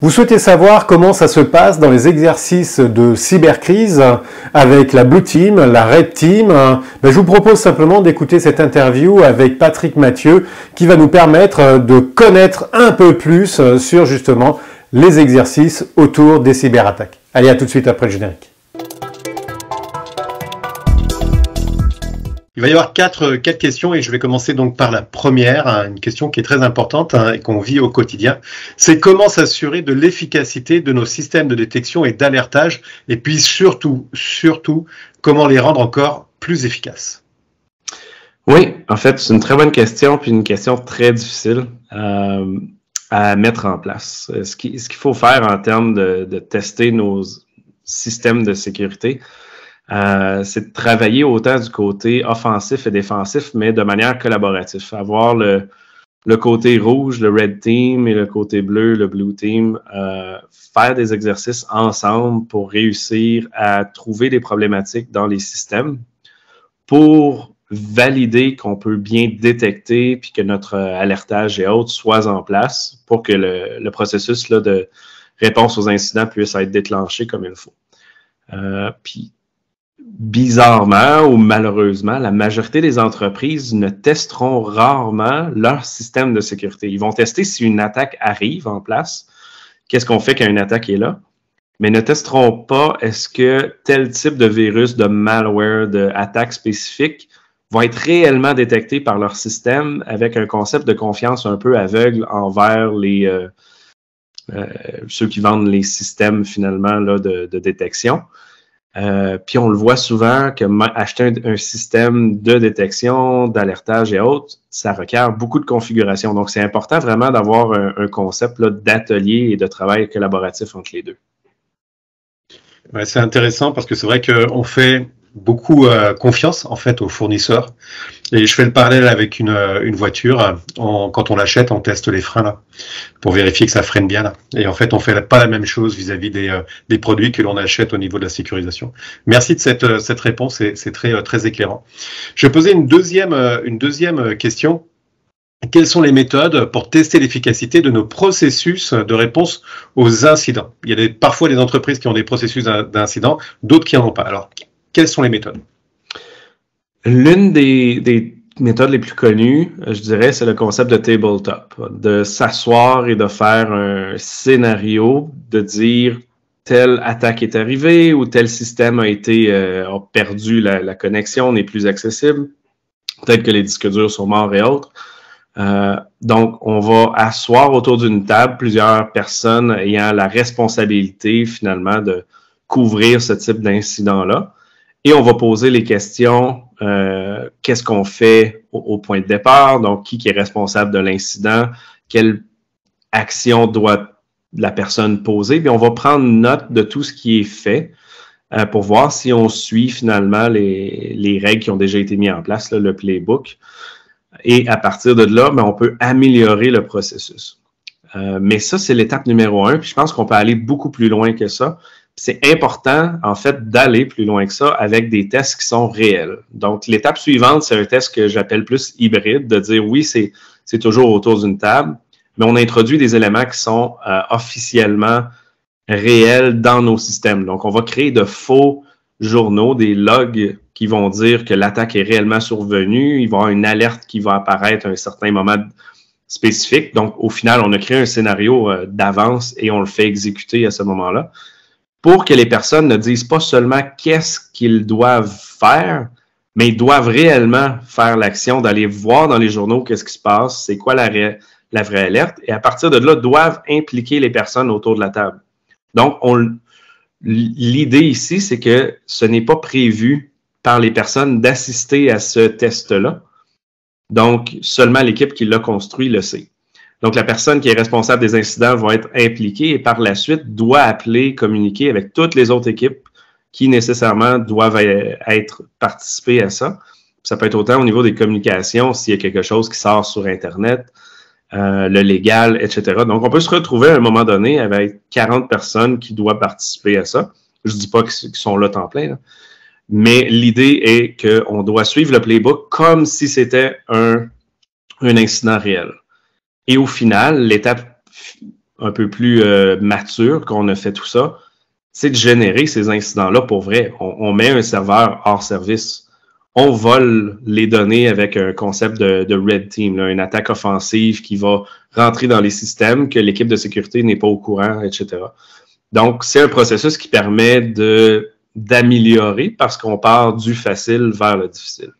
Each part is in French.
Vous souhaitez savoir comment ça se passe dans les exercices de cybercrise avec la Blue Team, la Red Team? Je vous propose simplement d'écouter cette interview avec Patrick Mathieu qui va nous permettre de connaître un peu plus sur justement les exercices autour des cyberattaques. Allez, à tout de suite après le générique. Il va y avoir quatre questions et je vais commencer donc par la première, une question qui est très importante et qu'on vit au quotidien. C'est comment s'assurer de l'efficacité de nos systèmes de détection et d'alertage et puis surtout, comment les rendre encore plus efficaces. Oui, en fait, c'est une très bonne question puis une question très difficile à mettre en place. Ce qu'il faut faire en termes de tester nos systèmes de sécurité, c'est de travailler autant du côté offensif et défensif, mais de manière collaborative. Avoir le côté rouge, le Red Team, et le côté bleu, le Blue Team, faire des exercices ensemble pour réussir à trouver des problématiques dans les systèmes pour valider qu'on peut bien détecter puis que notre alertage et autres soient en place pour que le processus là, de réponse aux incidents puisse être déclenché comme il faut. Puis bizarrement ou malheureusement, la majorité des entreprises ne testeront rarement leur système de sécurité. Ils vont tester si une attaque arrive en place, qu'est-ce qu'on fait quand une attaque est là, mais ne testeront pas est-ce que tel type de virus, de malware, d'attaque spécifique va être réellement détecté par leur système avec un concept de confiance un peu aveugle envers ceux qui vendent les systèmes finalement là, de détection. Puis on le voit souvent que acheter un système de détection, d'alertage et autres, ça requiert beaucoup de configuration. Donc, c'est important vraiment d'avoir un concept d'atelier et de travail collaboratif entre les deux. Ouais, c'est intéressant parce que c'est vrai qu'on fait beaucoup confiance en fait aux fournisseurs. Et je fais le parallèle avec une voiture. Quand on l'achète, on teste les freins là pour vérifier que ça freine bien là. Et en fait, on fait pas la même chose vis-à-vis des produits que l'on achète au niveau de la sécurisation. Merci de cette réponse, c'est très éclairant. Je vais poser une deuxième question. Quelles sont les méthodes pour tester l'efficacité de nos processus de réponse aux incidents? Il y a parfois des entreprises qui ont des processus d'incidents, d'autres qui n'en ont pas. Alors, quelles sont les méthodes? L'une des méthodes les plus connues, je dirais, c'est le concept de tabletop, de s'asseoir et de faire un scénario, de dire telle attaque est arrivée ou tel système a perdu la connexion, n'est plus accessible, peut-être que les disques durs sont morts et autres. Donc, on va asseoir autour d'une table plusieurs personnes ayant la responsabilité finalement de couvrir ce type d'incident-là. Et on va poser les questions, qu'est-ce qu'on fait au point de départ, donc qui est responsable de l'incident, quelle action doit la personne poser, puis on va prendre note de tout ce qui est fait pour voir si on suit finalement les règles qui ont déjà été mises en place, là, le playbook. Et à partir de là, on peut améliorer le processus. Mais ça, c'est l'étape numéro 1, puis je pense qu'on peut aller beaucoup plus loin que ça. C'est important, en fait, d'aller plus loin que ça avec des tests qui sont réels. Donc, l'étape suivante, c'est un test que j'appelle plus hybride, de dire oui, c'est toujours autour d'une table, mais on introduit des éléments qui sont officiellement réels dans nos systèmes. Donc, on va créer de faux journaux, des logs qui vont dire que l'attaque est réellement survenue. Il va y avoir une alerte qui va apparaître à un certain moment spécifique. Donc, au final, on a créé un scénario d'avance et on le fait exécuter à ce moment-là, pour que les personnes ne disent pas seulement qu'est-ce qu'ils doivent faire, mais ils doivent réellement faire l'action d'aller voir dans les journaux qu'est-ce qui se passe, c'est quoi la vraie alerte, et à partir de là, doivent impliquer les personnes autour de la table. Donc, l'idée ici, c'est que ce n'est pas prévu par les personnes d'assister à ce test-là. Donc, seulement l'équipe qui l'a construit le sait. Donc, la personne qui est responsable des incidents va être impliquée et par la suite doit appeler, communiquer avec toutes les autres équipes qui nécessairement doivent participer à ça. Ça peut être autant au niveau des communications, s'il y a quelque chose qui sort sur Internet, le légal, etc. Donc, on peut se retrouver à un moment donné avec 40 personnes qui doivent participer à ça. Je ne dis pas qu'ils sont là temps plein, là. Mais l'idée est qu'on doit suivre le playbook comme si c'était un incident réel. Et au final, l'étape un peu plus mature qu'on a fait tout ça, c'est de générer ces incidents-là pour vrai. On met un serveur hors service. On vole les données avec un concept de red team, là, une attaque offensive qui va rentrer dans les systèmes que l'équipe de sécurité n'est pas au courant, etc. Donc, c'est un processus qui permet d'améliorer parce qu'on part du facile vers le difficile.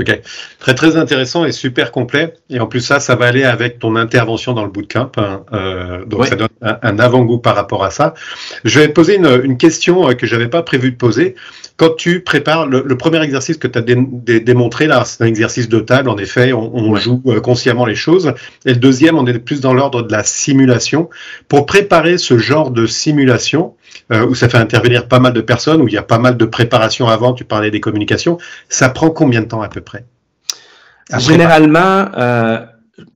Ok, très très intéressant et super complet. Et en plus ça va aller avec ton intervention dans le bootcamp. Hein. Donc ça donne un avant-goût par rapport à ça. Je vais te poser une question que j'avais pas prévu de poser. Quand tu prépares le premier exercice que tu as démontré là, c'est un exercice de table. En effet, on joue consciemment les choses. Et le deuxième, on est plus dans l'ordre de la simulation. Pour préparer ce genre de simulation, où ça fait intervenir pas mal de personnes, où il y a pas mal de préparation avant, tu parlais des communications, ça prend combien de temps à peu près? Généralement,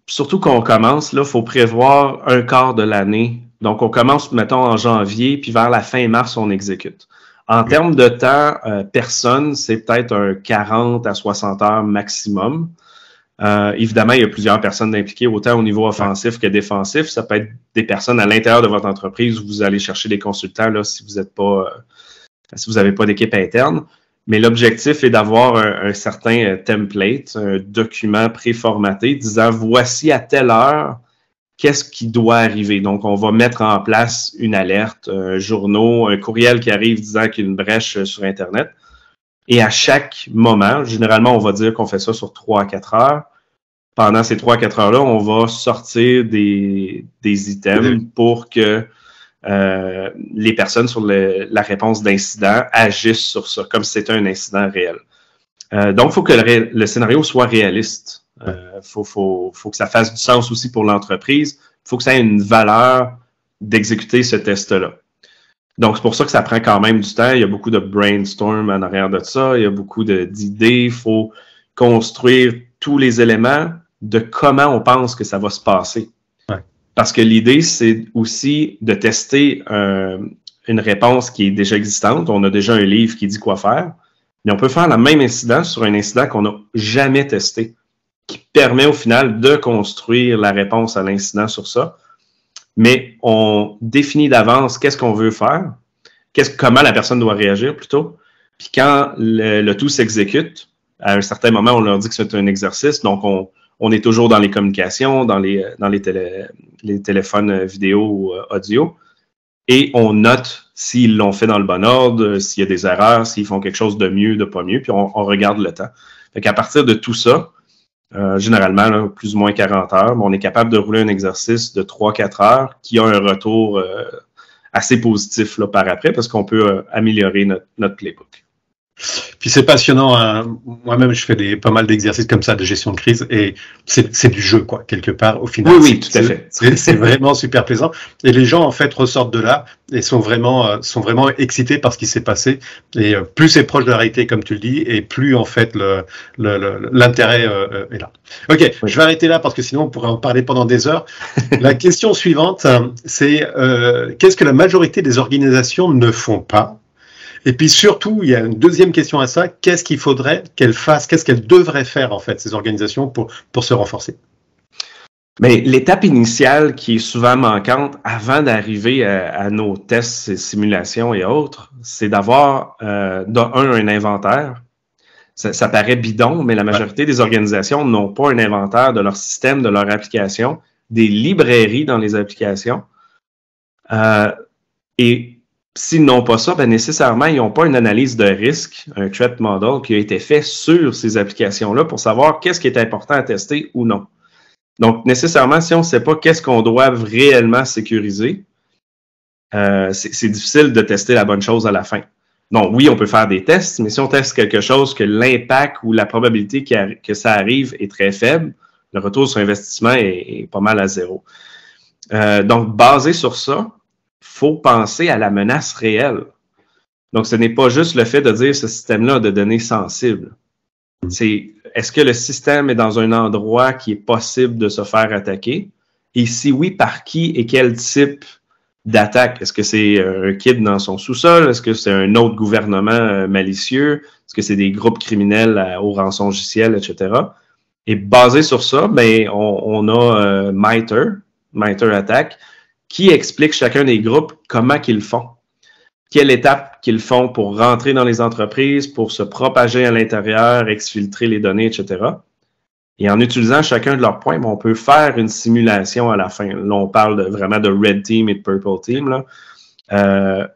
surtout quand on commence, il faut prévoir un quart de l'année. Donc, on commence, mettons, en janvier, puis vers la fin mars, on exécute. En termes de temps, personne, c'est peut-être un 40 à 60 heures maximum. Évidemment, il y a plusieurs personnes impliquées, autant au niveau offensif que défensif. Ça peut être des personnes à l'intérieur de votre entreprise où vous allez chercher des consultants là, si vous êtes pas, si vous n'avez pas d'équipe interne. Mais l'objectif est d'avoir un certain template, un document préformaté disant voici à telle heure qu'est-ce qui doit arriver. Donc, on va mettre en place une alerte, un journal, un courriel qui arrive disant qu'il y a une brèche sur Internet. Et à chaque moment, généralement, on va dire qu'on fait ça sur 3 à 4 heures. Pendant ces 3 à 4 heures-là, on va sortir des items pour que les personnes sur la réponse d'incident agissent sur ça, comme si c'était un incident réel. Donc, il faut que le scénario soit réaliste. Faut que ça fasse du sens aussi pour l'entreprise. Il faut que ça ait une valeur d'exécuter ce test-là. Donc, c'est pour ça que ça prend quand même du temps. Il y a beaucoup de brainstorm en arrière de ça. Il y a beaucoup d'idées. Il faut construire tous les éléments de comment on pense que ça va se passer. Ouais. Parce que l'idée, c'est aussi de tester une réponse qui est déjà existante. On a déjà un livre qui dit quoi faire. Mais on peut faire le même incident sur un incident qu'on n'a jamais testé, qui permet au final de construire la réponse à l'incident sur ça. Mais on définit d'avance qu'est-ce qu'on veut faire, comment la personne doit réagir plutôt. Puis quand le tout s'exécute, à un certain moment, on leur dit que c'est un exercice. Donc, on est toujours dans les communications, dans les téléphones vidéo ou audio. Et on note s'ils l'ont fait dans le bon ordre, s'il y a des erreurs, s'ils font quelque chose de mieux, de pas mieux. Puis on regarde le temps. Fait qu'à partir de tout ça, généralement, là, plus ou moins 40 heures, on est capable de rouler un exercice de 3-4 heures qui a un retour assez positif là, par après parce qu'on peut améliorer notre playbook. Puis c'est passionnant. Hein. Moi-même, je fais pas mal d'exercices comme ça de gestion de crise et c'est du jeu, quoi, quelque part, au final. Oui, tout à fait. C'est vraiment super plaisant. Et les gens, en fait, ressortent de là et sont vraiment excités par ce qui s'est passé. Et plus c'est proche de la réalité, comme tu le dis, et plus, en fait, l'intérêt est là. Ok, oui. Je vais arrêter là parce que sinon, on pourrait en parler pendant des heures. La question suivante, c'est qu'est-ce que la majorité des organisations ne font pas? Et puis surtout, il y a une deuxième question à ça. Qu'est-ce qu'il faudrait qu'elles fassent? Qu'est-ce qu'elles devraient faire, en fait, ces organisations pour se renforcer? Mais l'étape initiale qui est souvent manquante avant d'arriver à nos tests, simulations et autres, c'est d'avoir, un inventaire. Ça paraît bidon, mais la majorité des organisations n'ont pas un inventaire de leur système, de leur application, des librairies dans les applications. Et s'ils n'ont pas ça, ben nécessairement, ils n'ont pas une analyse de risque, un threat model qui a été fait sur ces applications-là pour savoir qu'est-ce qui est important à tester ou non. Donc, nécessairement, si on ne sait pas qu'est-ce qu'on doit réellement sécuriser, c'est difficile de tester la bonne chose à la fin. Donc, oui, on peut faire des tests, mais si on teste quelque chose que l'impact ou la probabilité que ça arrive est très faible, le retour sur investissement est pas mal à zéro. Donc, basé sur ça, il faut penser à la menace réelle. Donc, ce n'est pas juste le fait de dire ce système-là a de données sensibles. C'est est-ce que le système est dans un endroit qui est possible de se faire attaquer? Et si oui, par qui et quel type d'attaque? Est-ce que c'est un kid dans son sous-sol? Est-ce que c'est un autre gouvernement malicieux? Est-ce que c'est des groupes criminels au rançongiciel, etc.? Et basé sur ça, ben, on a MITRE ATT&CK, qui explique chacun des groupes comment qu'ils font. Quelle étape qu'ils font pour rentrer dans les entreprises, pour se propager à l'intérieur, exfiltrer les données, etc. Et en utilisant chacun de leurs points, on peut faire une simulation à la fin. Là, on parle vraiment de Red Team et de Purple Team, là.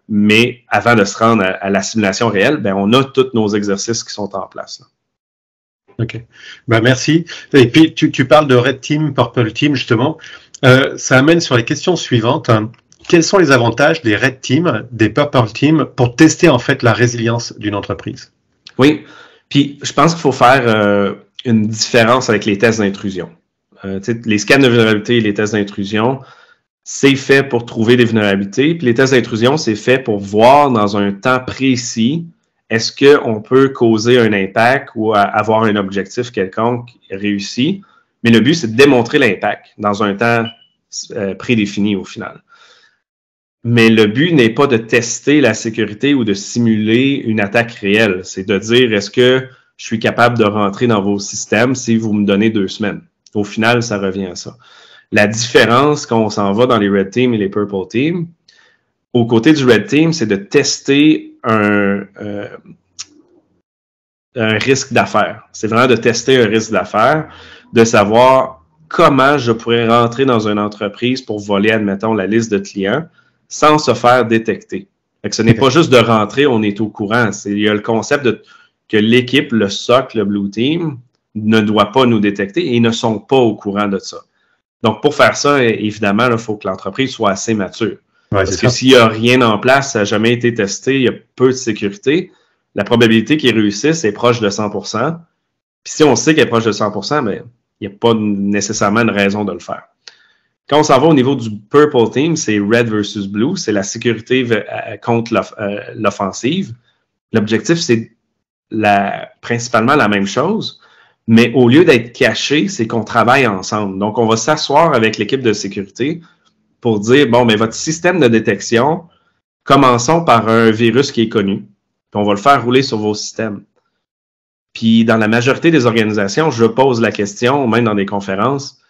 Mais avant de se rendre à la simulation réelle, on a tous nos exercices qui sont en place, là. OK. Merci. Et puis, tu parles de Red Team, Purple Team, justement. Ça amène sur les questions suivantes. Quels sont les avantages des Red Team, des Purple Team pour tester en fait la résilience d'une entreprise? Oui. Puis, je pense qu'il faut faire une différence avec les tests d'intrusion. Les scans de vulnérabilité et les tests d'intrusion, c'est fait pour trouver des vulnérabilités. Puis les tests d'intrusion, c'est fait pour voir dans un temps précis est-ce qu'on peut causer un impact ou avoir un objectif quelconque réussi. Mais le but, c'est de démontrer l'impact dans un temps prédéfini au final. Mais le but n'est pas de tester la sécurité ou de simuler une attaque réelle. C'est de dire, est-ce que je suis capable de rentrer dans vos systèmes si vous me donnez 2 semaines? Au final, ça revient à ça. La différence quand on s'en va dans les Red Team et les Purple Team, au côté du Red Team, c'est de tester un risque d'affaires. C'est vraiment de tester un risque d'affaires, de savoir comment je pourrais rentrer dans une entreprise pour voler, admettons, la liste de clients sans se faire détecter. Fait que ce n'est pas juste de rentrer, on est au courant. Il y a le concept que l'équipe, le SOC, le Blue Team, ne doit pas nous détecter et ils ne sont pas au courant de ça. Donc, pour faire ça, évidemment, il faut que l'entreprise soit assez mature. Ouais, parce que s'il n'y a rien en place, ça n'a jamais été testé, il y a peu de sécurité, la probabilité qu'ils réussissent est proche de 100%. Puis si on sait qu'elle est proche de 100%, il n'y a pas nécessairement une raison de le faire. Quand on s'en va au niveau du Purple Team, c'est Red versus Blue, c'est la sécurité contre l'offensive. L'objectif, c'est principalement la même chose, mais au lieu d'être caché, c'est qu'on travaille ensemble. Donc, on va s'asseoir avec l'équipe de sécurité pour dire, votre système de détection, commençons par un virus qui est connu, puis on va le faire rouler sur vos systèmes. Puis, dans la majorité des organisations, je pose la question, même dans des conférences,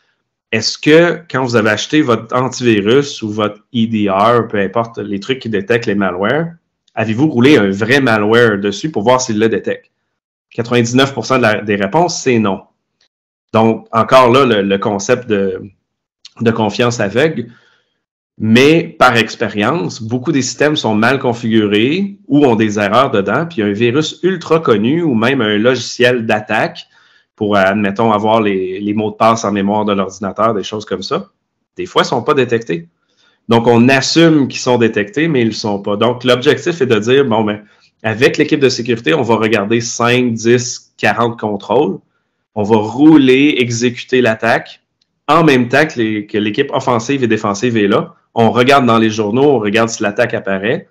est-ce que quand vous avez acheté votre antivirus ou votre EDR, peu importe les trucs qui détectent les malwares, avez-vous roulé un vrai malware dessus pour voir s'il le détecte? 99% des réponses, c'est non. Donc, encore là, le concept de confiance aveugle, mais par expérience, beaucoup des systèmes sont mal configurés ou ont des erreurs dedans, puis un virus ultra connu ou même un logiciel d'attaque pour, admettons, avoir les mots de passe en mémoire de l'ordinateur, des choses comme ça, des fois, ils ne sont pas détectés. Donc, on assume qu'ils sont détectés, mais ils ne le sont pas. Donc, l'objectif est de dire, avec l'équipe de sécurité, on va regarder 5, 10, 40 contrôles. On va rouler, exécuter l'attaque en même temps que l'équipe offensive et défensive est là. On regarde dans les journaux, on regarde si l'attaque apparaît.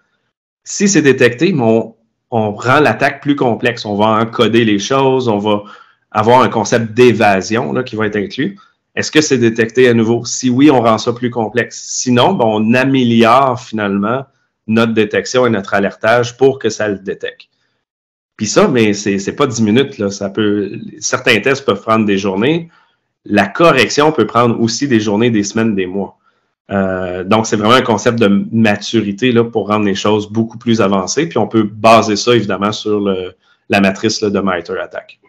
Si c'est détecté, on rend l'attaque plus complexe. On va encoder les choses, on va avoir un concept d'évasion qui va être inclus. Est-ce que c'est détecté à nouveau? Si oui, on rend ça plus complexe. Sinon, on améliore finalement notre détection et notre alertage pour que ça le détecte. Puis ça, mais c'est pas 10 minutes, là. Certains tests peuvent prendre des journées. La correction peut prendre aussi des journées, des semaines, des mois. Donc, c'est vraiment un concept de maturité là, pour rendre les choses beaucoup plus avancées. Puis on peut baser ça, évidemment, sur la matrice là, de MITRE ATT&CK.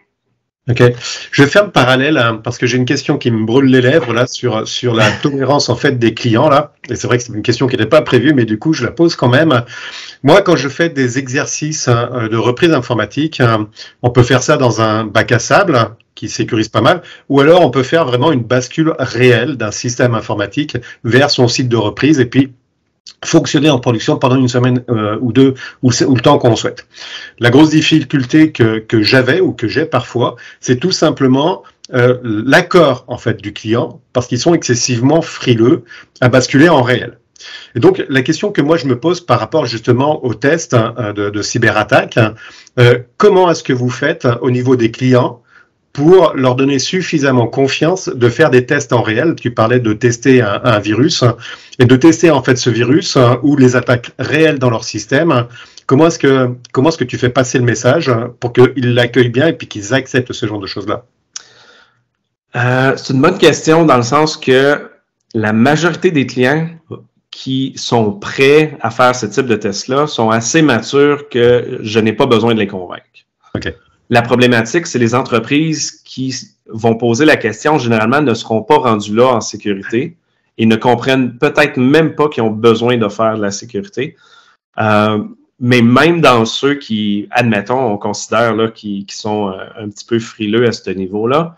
OK. Je vais faire le parallèle parce que j'ai une question qui me brûle les lèvres là sur la tolérance en fait des clients là. Et c'est vrai que c'est une question qui n'était pas prévue, mais du coup je la pose quand même. Moi, quand je fais des exercices de reprise informatique, on peut faire ça dans un bac à sable qui sécurise pas mal, ou alors on peut faire vraiment une bascule réelle d'un système informatique vers son site de reprise et puis fonctionner en production pendant une semaine ou deux, ou le temps qu'on souhaite. La grosse difficulté que j'avais ou que j'ai parfois, c'est tout simplement l'accord en fait du client, parce qu'ils sont excessivement frileux à basculer en réel. Et donc la question que moi je me pose par rapport justement aux tests de cyberattaque, comment est-ce que vous faites au niveau des clients pour leur donner suffisamment confiance de faire des tests en réel? Tu parlais de tester un virus et de tester en fait ce virus ou les attaques réelles dans leur système. Comment est-ce que tu fais passer le message pour qu'ils l'accueillent bien et puis qu'ils acceptent ce genre de choses-là? C'est une bonne question dans le sens que la majorité des clients qui sont prêts à faire ce type de test-là sont assez matures que je n'ai pas besoin de les convaincre. OK. La problématique, c'est les entreprises qui vont poser la question, généralement, ne seront pas rendues là en sécurité et ne comprennent peut-être même pas qu'ils ont besoin de faire de la sécurité. Mais même dans ceux qui, admettons, on considère là, qui sont un petit peu frileux à ce niveau-là,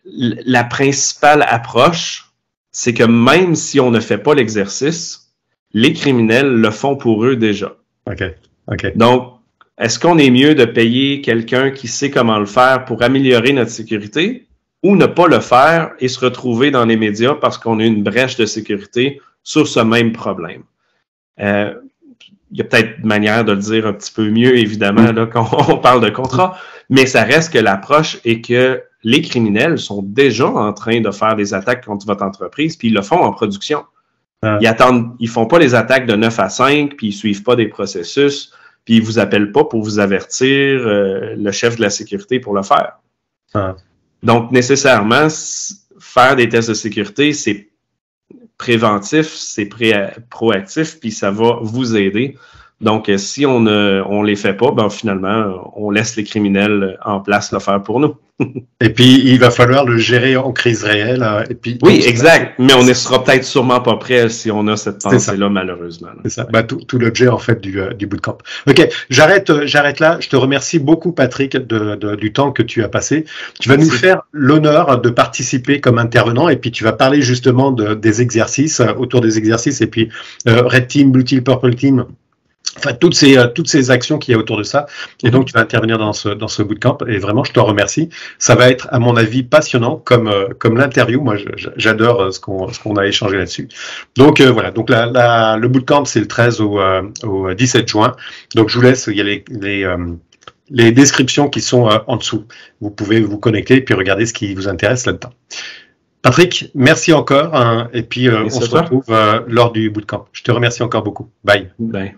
la principale approche, c'est que même si on ne fait pas l'exercice, les criminels le font pour eux déjà. OK. OK. Donc, est-ce qu'on est mieux de payer quelqu'un qui sait comment le faire pour améliorer notre sécurité ou ne pas le faire et se retrouver dans les médias parce qu'on a une brèche de sécurité sur ce même problème? Il y a peut-être une manière de le dire un petit peu mieux, évidemment, là, quand on parle de contrat, mais ça reste que l'approche est que les criminels sont déjà en train de faire des attaques contre votre entreprise, puis ils le font en production. Ils font pas les attaques de 9 à 5, puis ils suivent pas des processus, puis ils vous appellent pas pour vous avertir le chef de la sécurité pour le faire. Donc, nécessairement, faire des tests de sécurité, c'est préventif, c'est proactif, puis ça va vous aider. Donc, si on les fait pas, ben finalement, on laisse les criminels en place le faire pour nous. Et puis, il va falloir le gérer en crise réelle. Et puis, oui, exact. Mais on ne sera peut-être sûrement pas prêt si on a cette pensée-là, malheureusement. C'est ça. Bah, tout l'objet, en fait, du bootcamp. OK. J'arrête là. Je te remercie beaucoup, Patrick, du temps que tu as passé. Tu vas nous faire l'honneur de participer comme intervenant et puis tu vas parler justement des exercices, autour des exercices et puis Red Team, Blue Team, Purple Team. Enfin, toutes ces actions qu'il y a autour de ça. Et donc, tu vas intervenir dans ce bootcamp. Et vraiment, je te remercie. Ça va être, à mon avis, passionnant comme l'interview. Moi, j'adore ce qu'on a échangé là-dessus. Donc, voilà. Donc, le bootcamp, c'est le 13 au 17 juin. Donc, je vous laisse. Il y a les descriptions qui sont en dessous. Vous pouvez vous connecter et puis regarder ce qui vous intéresse là-dedans. Patrick, merci encore. Et puis, on se retrouve lors du bootcamp. Je te remercie encore beaucoup. Bye. Bye.